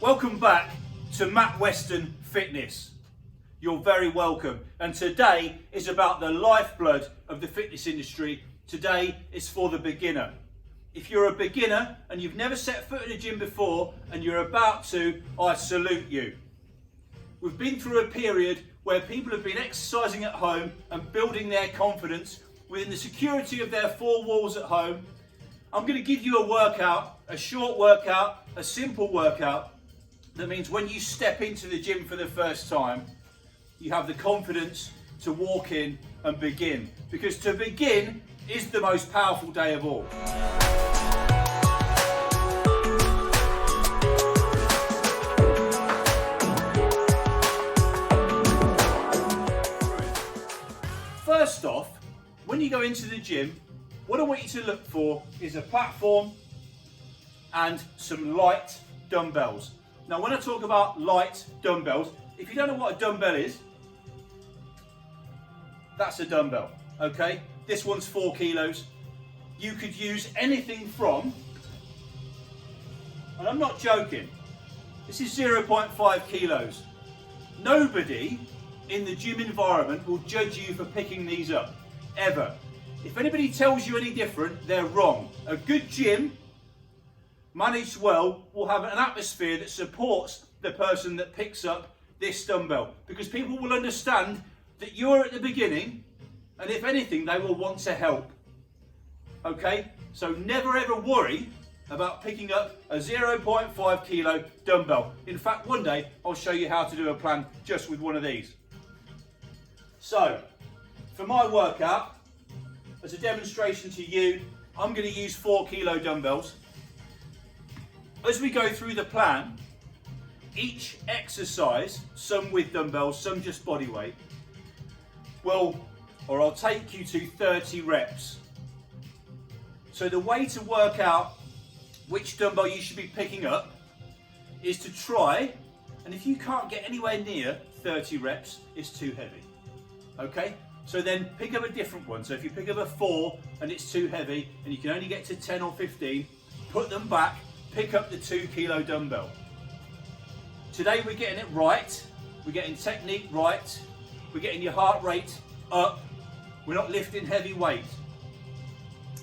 Welcome back to Matt Weston Fitness. You're very welcome. And today is about the lifeblood of the fitness industry. Today is for the beginner. If you're a beginner and you've never set foot in a gym before and you're about to, I salute you. We've been through a period where people have been exercising at home and building their confidence within the security of their four walls at home. I'm going to give you a workout, a short workout, a simple workout. That means when you step into the gym for the first time, you have the confidence to walk in and begin. Because to begin is the most powerful day of all. First off, when you go into the gym, what I want you to look for is a platform and some light dumbbells. Now, when I talk about light dumbbells, if you don't know what a dumbbell is, that's a dumbbell, okay? This one's 4 kilos. You could use anything from, and I'm not joking, this is 0.5 kilos. Nobody in the gym environment will judge you for picking these up, ever. If anybody tells you any different, they're wrong. A good gym, managed well, will have an atmosphere that supports the person that picks up this dumbbell, because people will understand that you're at the beginning, and if anything, they will want to help. Okay? So never ever worry about picking up a 0.5 kilo dumbbell. In fact, one day I'll show you how to do a plan just with one of these. So, for my workout, as a demonstration to you, I'm going to use 4 kilo dumbbells. As we go through the plan, each exercise, some with dumbbells, some just body weight, I'll take you to 30 reps. So the way to work out which dumbbell you should be picking up is to try, and if you can't get anywhere near 30 reps, it's too heavy. Okay? So then pick up a different one. So if you pick up a 4 and it's too heavy and you can only get to 10 or 15, put them back, pick up the 2 kilo dumbbell. Today we're getting it right, we're getting technique right, we're getting your heart rate up, we're not lifting heavy weight.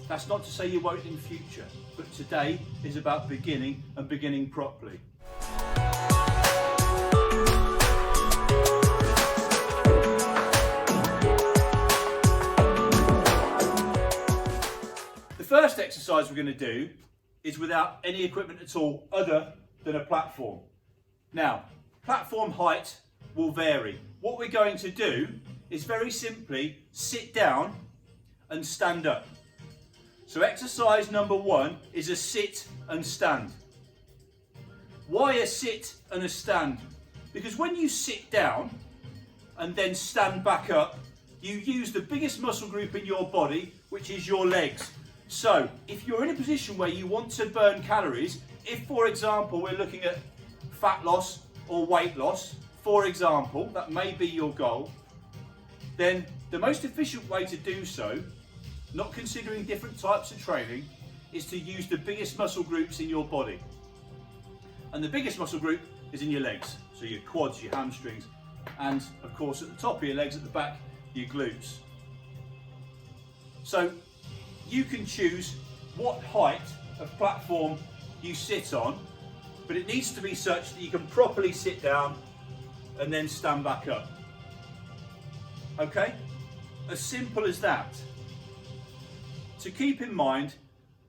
That's not to say you won't in future, but today is about beginning and beginning properly. The first exercise we're going to do is without any equipment at all other than a platform. Now, platform height will vary. What we're going to do is very simply sit down and stand up. So exercise number 1 is a sit and stand. Why a sit and a stand? Because when you sit down and then stand back up, you use the biggest muscle group in your body, which is your legs. So if you're in a position where you want to burn calories, if for example we're looking at fat loss or weight loss, for example, that may be your goal, then the most efficient way to do so, not considering different types of training, is to use the biggest muscle groups in your body. And the biggest muscle group is in your legs, so your quads, your hamstrings, and of course at the top of your legs, at the back, your glutes. So you can choose what height of platform you sit on, but it needs to be such that you can properly sit down and then stand back up. Okay? As simple as that. To keep in mind,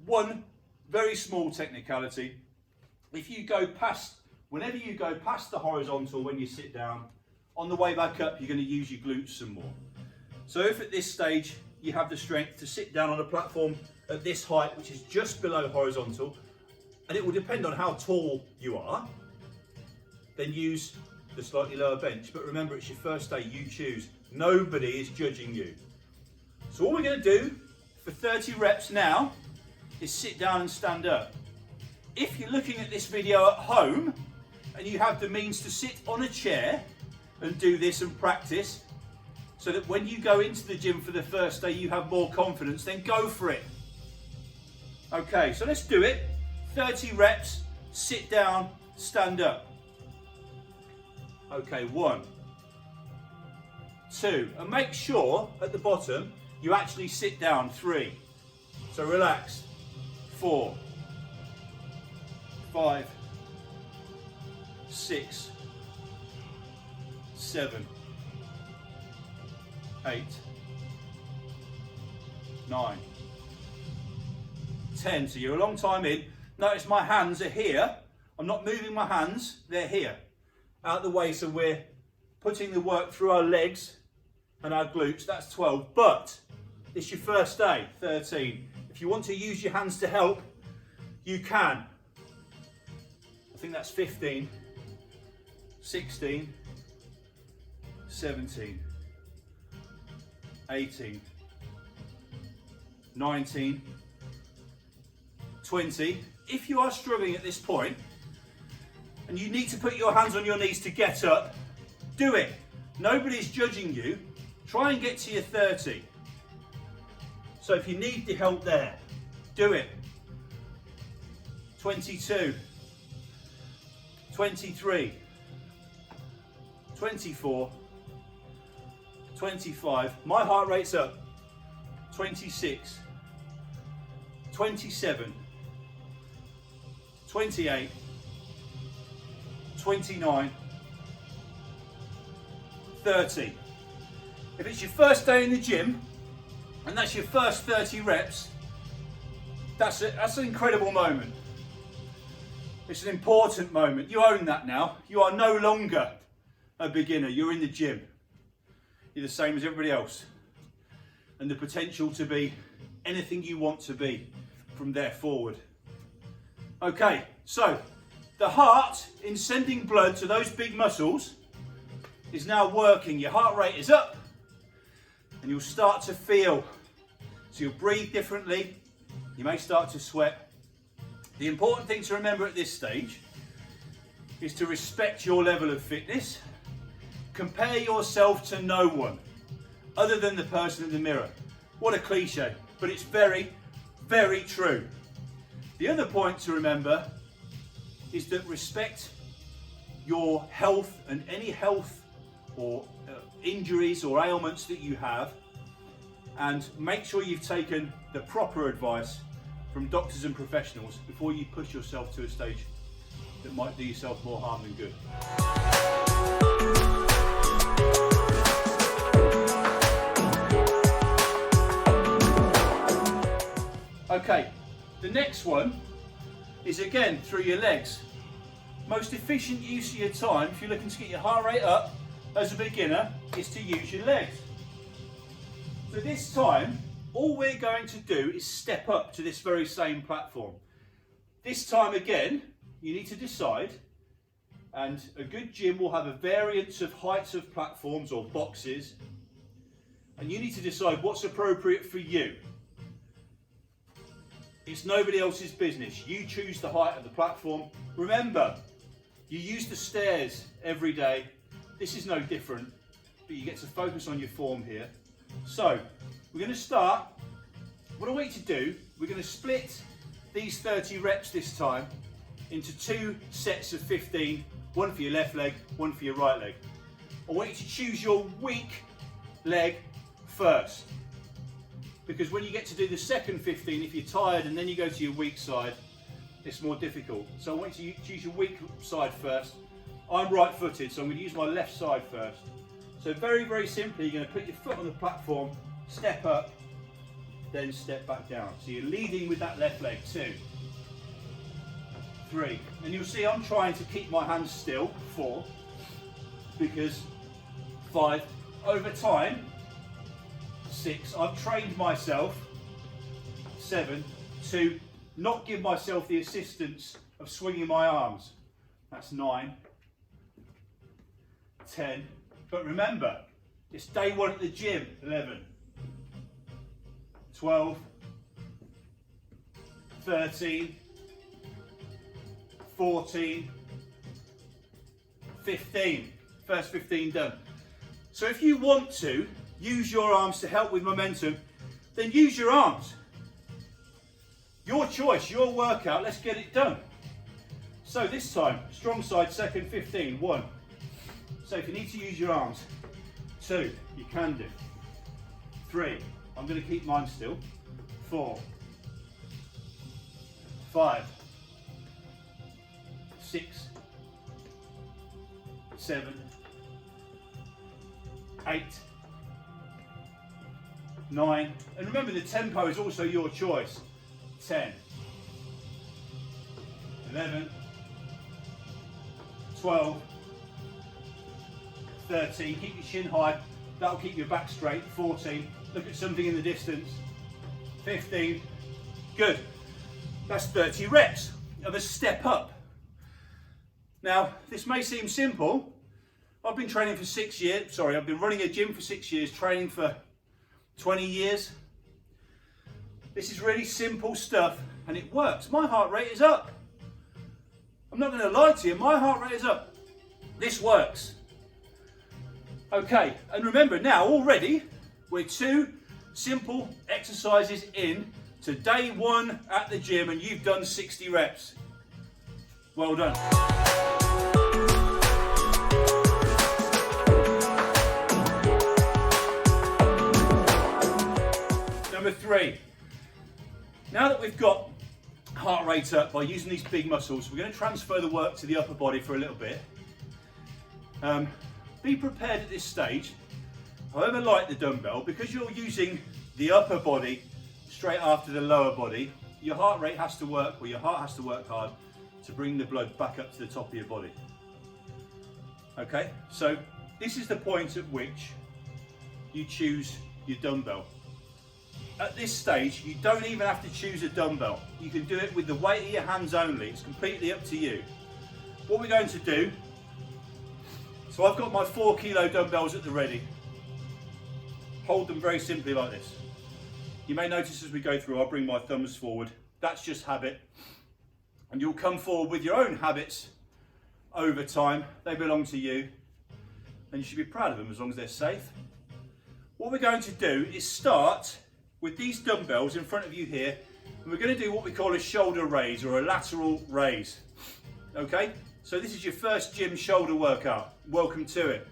one very small technicality, whenever you go past the horizontal when you sit down, on the way back up you're going to use your glutes some more. So if at this stage you have the strength to sit down on a platform at this height, which is just below horizontal, and it will depend on how tall you are, then use the slightly lower bench. But remember, it's your first day, you choose. Nobody is judging you. So all we're going to do for 30 reps now is sit down and stand up. If you're looking at this video at home and you have the means to sit on a chair and do this and practice, so that when you go into the gym for the first day you have more confidence, then go for it. Okay, so let's do it. 30 reps, sit down, stand up. Okay, 1, 2, and make sure at the bottom you actually sit down. 3, so relax. 4, 5, 6, 7, 8, 9, 10. So you're a long time in. Notice my hands are here. I'm not moving my hands, they're here. Out the way, so we're putting the work through our legs and our glutes. That's 12, but it's your first day. 13. If you want to use your hands to help, you can. I think that's 15, 16, 17, 18, 19, 20. If you are struggling at this point and you need to put your hands on your knees to get up, do it. Nobody's judging you. Try and get to your 30. So if you need the help there, do it. 22, 23, 24, 25. My heart rate's up. 26, 27, 28, 29, 30. If it's your first day in the gym and that's your first 30 reps, that's an incredible moment. It's an important moment. You own that now. You are no longer a beginner. You're in the gym. You're the same as everybody else. And the potential to be anything you want to be from there forward. Okay, so the heart in sending blood to those big muscles is now working. Your heart rate is up and you'll start to feel. So you'll breathe differently. You may start to sweat. The important thing to remember at this stage is to respect your level of fitness. Compare yourself to no one other than the person in the mirror. What a cliche, but it's very, very true. The other point to remember is that respect your health and any health or injuries or ailments that you have, and make sure you've taken the proper advice from doctors and professionals before you push yourself to a stage that might do yourself more harm than good. Okay, the next one is again through your legs. Most efficient use of your time, if you're looking to get your heart rate up as a beginner, is to use your legs. So this time, all we're going to do is step up to this very same platform. This time again, you need to decide, and a good gym will have a variance of heights of platforms or boxes, and you need to decide what's appropriate for you. It's nobody else's business. You choose the height of the platform. Remember, you use the stairs every day. This is no different, but you get to focus on your form here. So, we're going to start. What I want you to do, we're going to split these 30 reps this time into 2 sets of 15, one for your left leg, one for your right leg. I want you to choose your weak leg first, because when you get to do the second 15, if you're tired and then you go to your weak side, it's more difficult. So I want you to choose your weak side first. I'm right footed, so I'm going to use my left side first. So very, very simply, you're going to put your foot on the platform, step up, then step back down. So you're leading with that left leg. 2, 3. And you'll see I'm trying to keep my hands still. 4. Because 5. Over time, 6. I've trained myself. 7. To not give myself the assistance of swinging my arms. That's 9. 10. But remember, it's day 1 at the gym. 11. 12. 13. 14. 15. First 15 done. So if you want to use your arms to help with momentum, then use your arms. Your choice, your workout, let's get it done. So this time, strong side, second, 15, 1. So if you need to use your arms, 2, you can do. 3, I'm going to keep mine still. 4, 5, 6, 7, 8, 9, and remember the tempo is also your choice. 10, 11, 12, 13, keep your chin high, that'll keep your back straight. 14, look at something in the distance. 15, good. That's 30 reps of a step up. Now, this may seem simple. I've been training for 6 years, I've been running a gym for 6 years, training for 20 years. This is really simple stuff and it works. My heart rate is up. I'm not going to lie to you, my heart rate is up. This works. Okay, and remember now already we're 2 simple exercises in to day 1 at the gym and you've done 60 reps. Well done. Number 3. Now that we've got heart rate up by using these big muscles, we're going to transfer the work to the upper body for a little bit. Be prepared at this stage, however light the dumbbell, because you're using the upper body straight after the lower body, your heart rate has to work, or your heart has to work hard to bring the blood back up to the top of your body. Okay, so this is the point at which you choose your dumbbell. At this stage, you don't even have to choose a dumbbell. You can do it with the weight of your hands only. It's completely up to you. What we're going to do, so I've got my 4 kilo dumbbells at the ready. Hold them very simply like this. You may notice as we go through, I'll bring my thumbs forward. That's just habit. And you'll come forward with your own habits over time. They belong to you. And you should be proud of them as long as they're safe. What we're going to do is start with these dumbbells in front of you here. And we're going to do what we call a shoulder raise or a lateral raise. Okay? So this is your first gym shoulder workout. Welcome to it.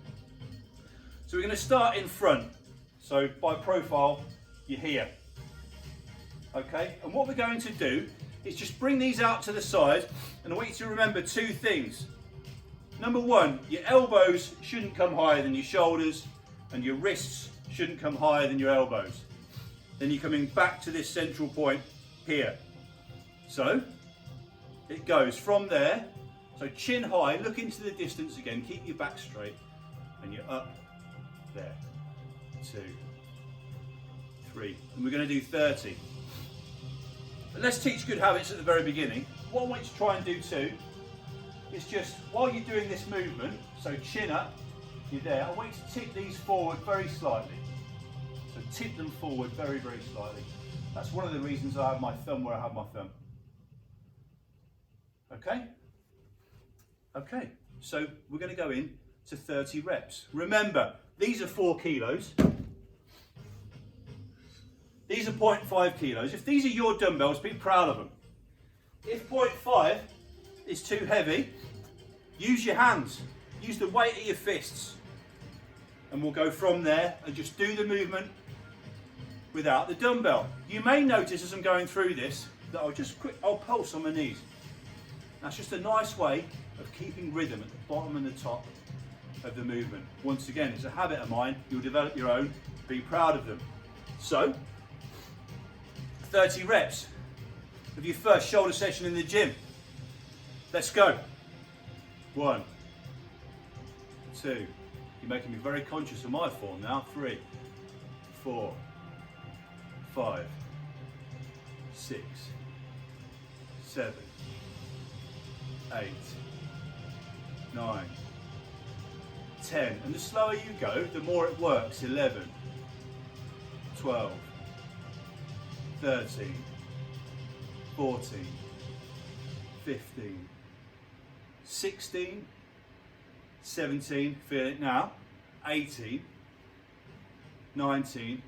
So we're going to start in front. So by profile, you're here. Okay? And what we're going to do is just bring these out to the side, and I want you to remember 2 things. Number 1, your elbows shouldn't come higher than your shoulders, and your wrists shouldn't come higher than your elbows. Then you're coming back to this central point here. So it goes from there. So chin high, look into the distance again, keep your back straight, and you're up there. 2, 3, and we're going to do 30. But let's teach good habits at the very beginning. What I want you to try and do too is just, while you're doing this movement, so chin up, you're there, I want you to tip these forward very slightly. So tip them forward very, very slightly. That's one of the reasons I have my thumb where I have my thumb. Okay? Okay, so we're going to go in to 30 reps. Remember, these are 4 kilos. These are 0.5 kilos. If these are your dumbbells, be proud of them. If 0.5 is too heavy, use your hands. Use the weight of your fists. And we'll go from there and just do the movement without the dumbbell. You may notice as I'm going through this that I'll pulse on my knees. That's just a nice way of keeping rhythm at the bottom and the top of the movement. Once again, it's a habit of mine. You'll develop your own. Be proud of them. So, 30 reps of your first shoulder session in the gym. Let's go. 1, 2. You're making me very conscious of my form now. 3, 4, 5, 6, 7, 8, 9, 10. And the slower you go, the more it works. 11, 12, 13, 14, 15, 16, 17, feel it now, 18, 19,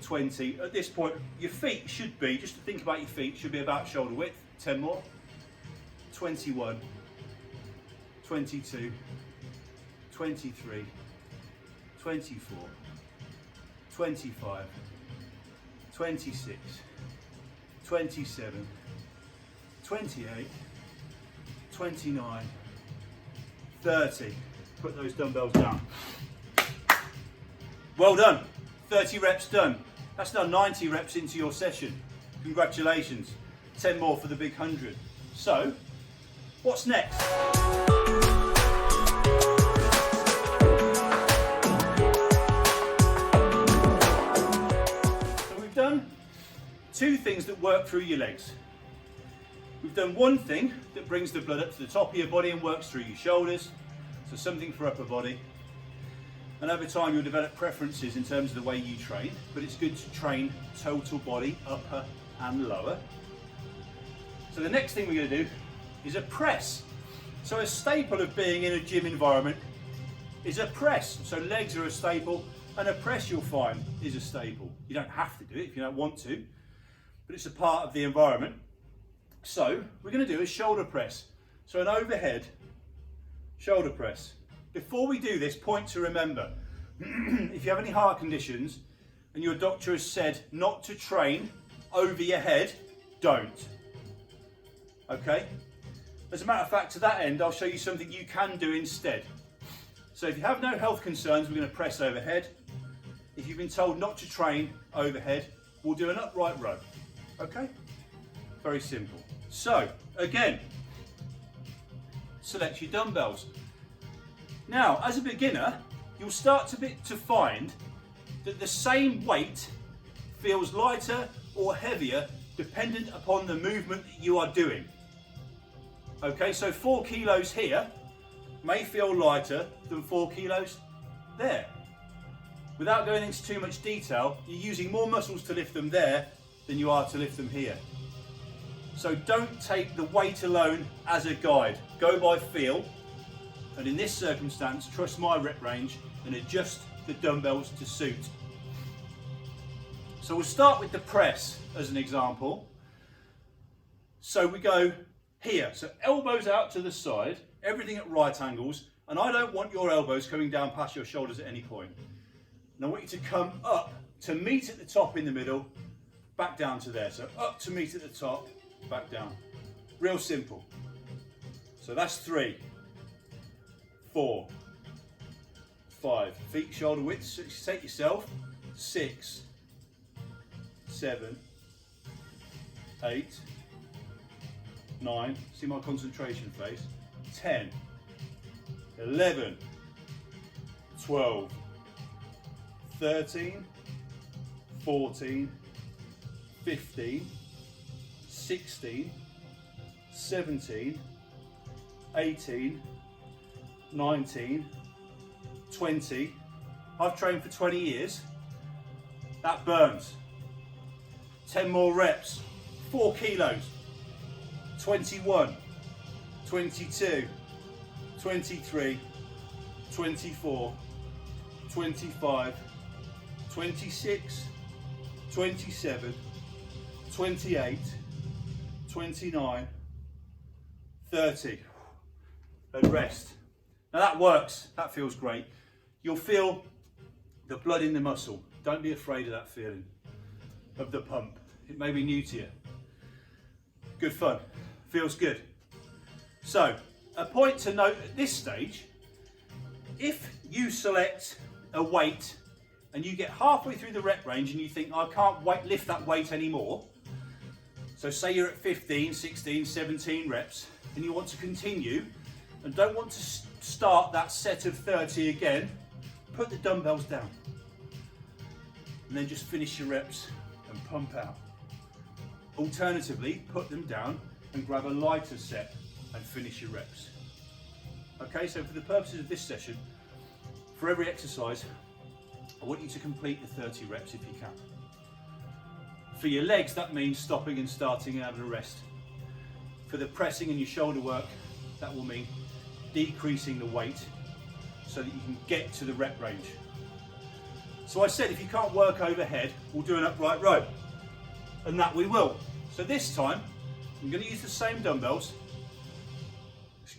20. At this point, your feet should be, just to think about your feet, should be about shoulder width. 10 more. 21, 22, 23, 24, 25, 26, 27, 28, 29, 30. Put those dumbbells down. Well done. 30 reps done. That's now 90 reps into your session. Congratulations. 10 more for the big 100. So, what's next? So we've done two things that work through your legs. We've done one thing that brings the blood up to the top of your body and works through your shoulders. So something for upper body. And over time you'll develop preferences in terms of the way you train, but it's good to train total body, upper and lower. So the next thing we're going to do is a press. So a staple of being in a gym environment is a press. So legs are a staple, and a press you'll find is a staple. You don't have to do it if you don't want to, but it's a part of the environment. So we're going to do a shoulder press. So an overhead shoulder press. Before we do this, point to remember, if you have any heart conditions and your doctor has said not to train over your head, don't. Okay? As a matter of fact, to that end, I'll show you something you can do instead. So if you have no health concerns, we're going to press overhead. If you've been told not to train overhead, we'll do an upright row. Okay? Very simple. So, again, select your dumbbells. Now, as a beginner, you'll start to find that the same weight feels lighter or heavier dependent upon the movement that you are doing. Okay, so 4 kilos here may feel lighter than 4 kilos there. Without going into too much detail, you're using more muscles to lift them there than you are to lift them here. So don't take the weight alone as a guide. Go by feel. And in this circumstance, trust my rep range and adjust the dumbbells to suit. So we'll start with the press as an example. So we go here, so elbows out to the side, everything at right angles, and I don't want your elbows coming down past your shoulders at any point. And I want you to come up to meet at the top in the middle, back down to there. So up to meet at the top, back down. Real simple. So that's 3, 4, 5. Feet shoulder width, so take yourself. 6, 7, 8, 9. See my concentration face. 10, 11, 12, 13, 14, 15, 16, 17, 18, 19, 20. I've trained for 20 years. That burns. 10 more reps. 4 kilos. 21, 22, 23, 24, 25, 26, 27, 28, 29, 30. And rest. Now that works, that feels great. You'll feel the blood in the muscle. Don't be afraid of that feeling, of the pump. It may be new to you. Good fun, feels good. So, a point to note at this stage, if you select a weight and you get halfway through the rep range and you think, I can't lift that weight anymore, so say you're at 15, 16, 17 reps and you want to continue and don't want to start that set of 30 again, put the dumbbells down and then just finish your reps and pump out. Alternatively, put them down and grab a lighter set and finish your reps. Okay, so for the purposes of this session, for every exercise, I want you to complete the 30 reps if you can. For your legs, that means stopping and starting and having a rest. For the pressing and your shoulder work, that will mean decreasing the weight so that you can get to the rep range. So I said if you can't work overhead, we'll do an upright row. And that we will. So this time, I'm going to use the same dumbbells,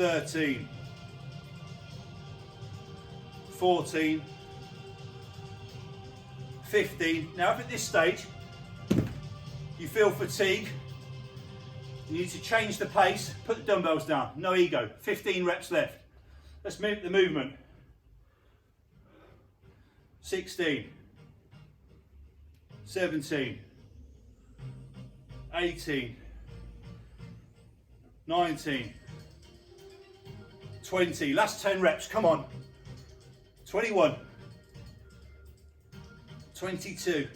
13, 14, 15. Now if at this stage you feel fatigue, you need to change the pace, put the dumbbells down, no ego. 15 reps left. Let's move the movement. 16, 17, 18, 19, 20. Last 10 reps, come on. 21, 22,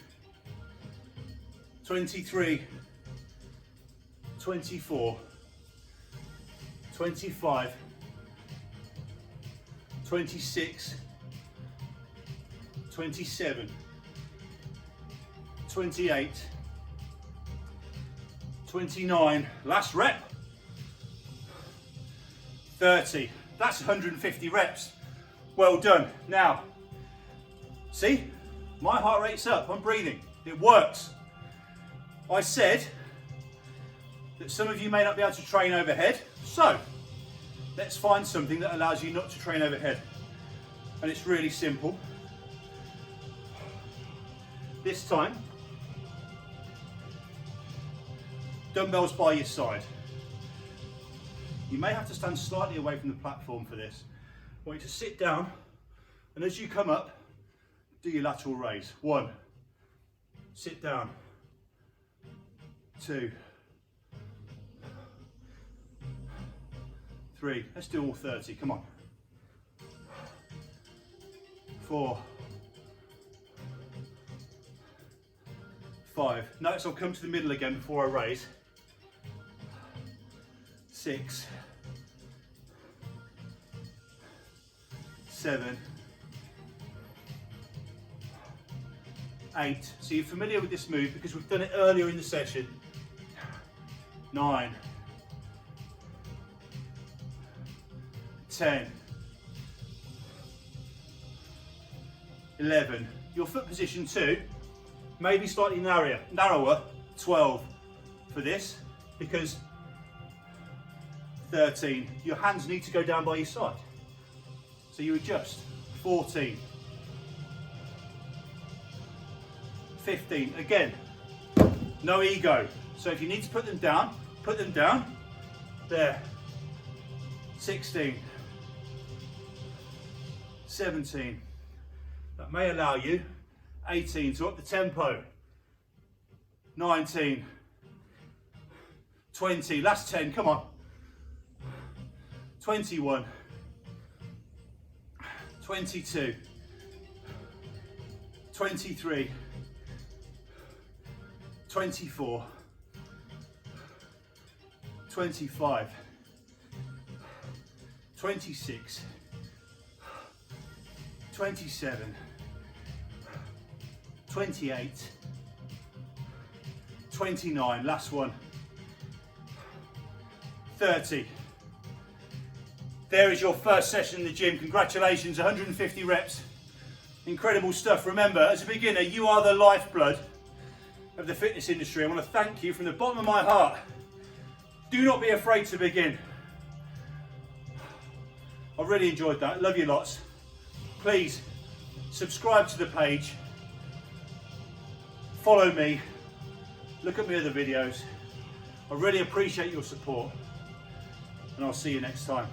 23, 24, 25, 26, 27, 28, 29, last rep, 30. That's 150 reps. Well done. Now, see, my heart rate's up, I'm breathing, it works. I said that some of you may not be able to train overhead, so let's find something that allows you not to train overhead. And it's really simple. This time, dumbbells by your side. You may have to stand slightly away from the platform for this. I want you to sit down, and as you come up, do your lateral raise. 1, sit down, 2, 3, let's do all 30, come on. 4, 5, notice I'll come to the middle again before I raise. 6, 7, 8, so you're familiar with this move because we've done it earlier in the session. 9, 10, 11, your foot position 2 may be slightly narrower, 12 for this, because 13, your hands need to go down by your side. So you adjust. 14, 15, again, no ego. So if you need to put them down, put them down. There. 16, 17, that may allow you. 18, to up the tempo. 19, 20, last 10, come on. 21, 22, 23, 24, 25, 26, 27, 28, 29, last one, 30. There is your first session in the gym. Congratulations, 150 reps. Incredible stuff. Remember, as a beginner, you are the lifeblood of the fitness industry. I want to thank you from the bottom of my heart. Do not be afraid to begin. I really enjoyed that. Love you lots. Please subscribe to the page. Follow me. Look at my other videos. I really appreciate your support. And I'll see you next time.